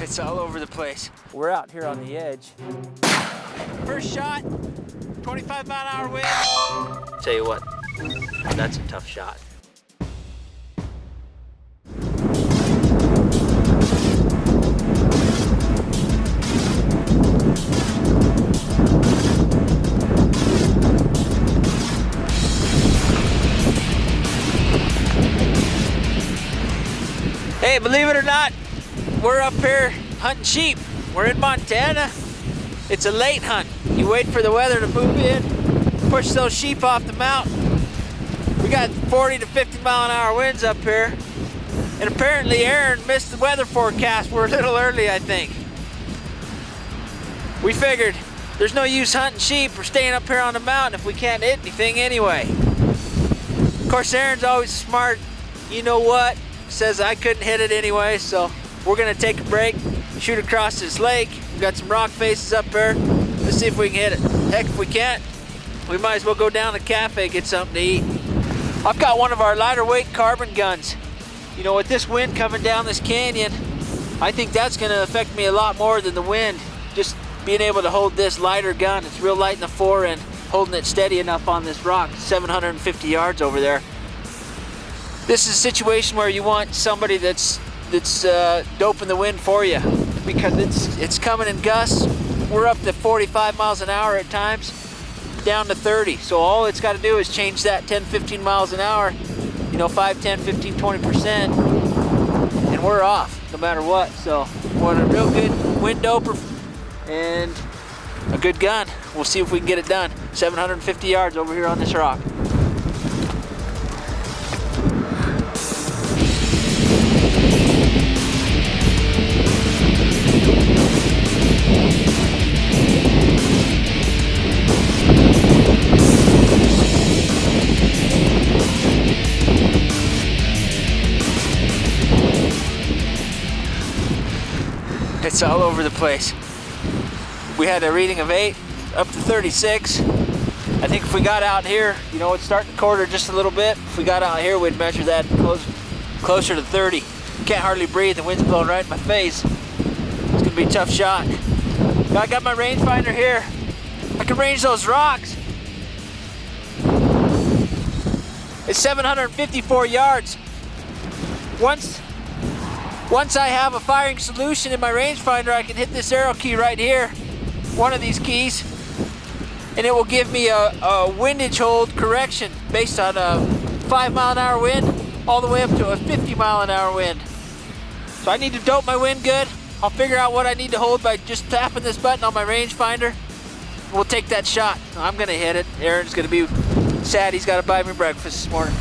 It's all over the place. We're out here on the edge. First shot, 25-mile-an-hour wind. Tell you what, that's a tough shot. Hey, believe it or not, we're up here hunting sheep. We're in Montana. It's a late hunt. You wait for the weather to move in, push those sheep off the mountain. We got 40 to 50-mile-an-hour winds up here. And apparently Aaron missed the weather forecast. We're a little early, I think. We figured there's no use hunting sheep or staying up here on the mountain if we can't hit anything anyway. Of course, Aaron's always smart. You know what? Says I couldn't hit it anyway, so we're gonna take a break, shoot across this lake. We've got some rock faces up there. Let's see if we can hit it. Heck, if we can't, we might as well go down to the cafe, get something to eat. I've got one of our lighter weight carbon guns. You know, with this wind coming down this canyon, I think that's gonna affect me a lot more than the wind. Just being able to hold this lighter gun. It's real light in the fore end, holding it steady enough on this rock, 750 yards over there. This is a situation where you want somebody that's doping the wind for you, because it's coming in gusts. We're up to 45 miles an hour at times, down to 30. So all it's got to do is change that 10, 15 miles an hour, you know, 5, 10, 15, 20%, and we're off no matter what. So we want a real good wind doper and a good gun. We'll see if we can get it done. 750 yards over here on this rock. It's all over the place. We had a reading of 8 up to 36. I think if we got out here, you know, it's starting to quarter just a little bit. If we got out here, we'd measure that closer to 30. Can't hardly breathe, the wind's blowing right in my face. It's gonna be a tough shot. I got my rangefinder here. I can range those rocks. It's 754 yards. Once I have a firing solution in my rangefinder, I can hit this arrow key right here, one of these keys, and it will give me a windage hold correction based on a 5-mile-an-hour wind all the way up to a 50-mile-an-hour wind. So I need to dope my wind good. I'll figure out what I need to hold by just tapping this button on my rangefinder. We'll take that shot. I'm gonna hit it. Aaron's gonna be sad he's gotta buy me breakfast this morning.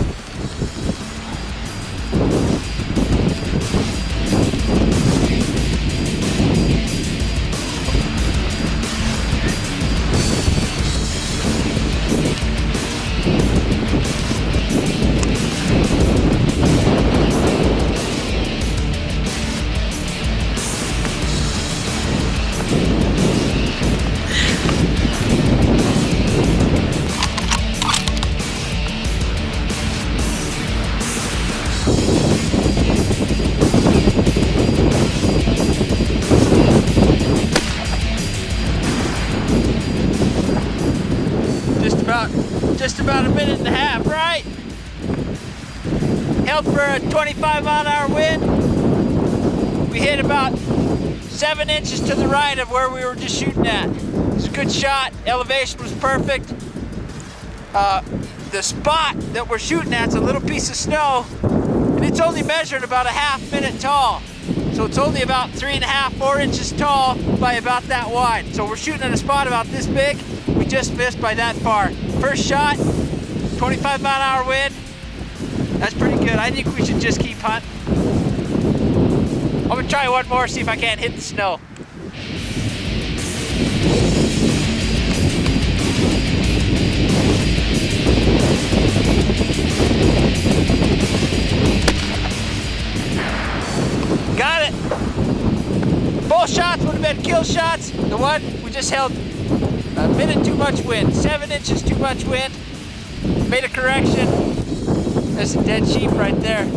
Just about a minute and a half, right? Held for a 25-mile-an-hour wind. We hit about 7 inches to the right of where we were just shooting at. It was a good shot. Elevation was perfect. The spot that we're shooting at is a little piece of snow, and it's only measured about a half-minute tall. So it's only about 3.5, 4 inches tall by about that wide. So we're shooting at a spot about this big. We just missed by that far. First shot, 25-mile-an-hour wind. That's pretty good. I think we should just keep hunting. I'm gonna try one more, see if I can't hit the snow. Got it. Both shots would have been kill shots. The one we just held a minute too much wind, 7 inches too much wind. Made a correction. There's a dead sheep right there.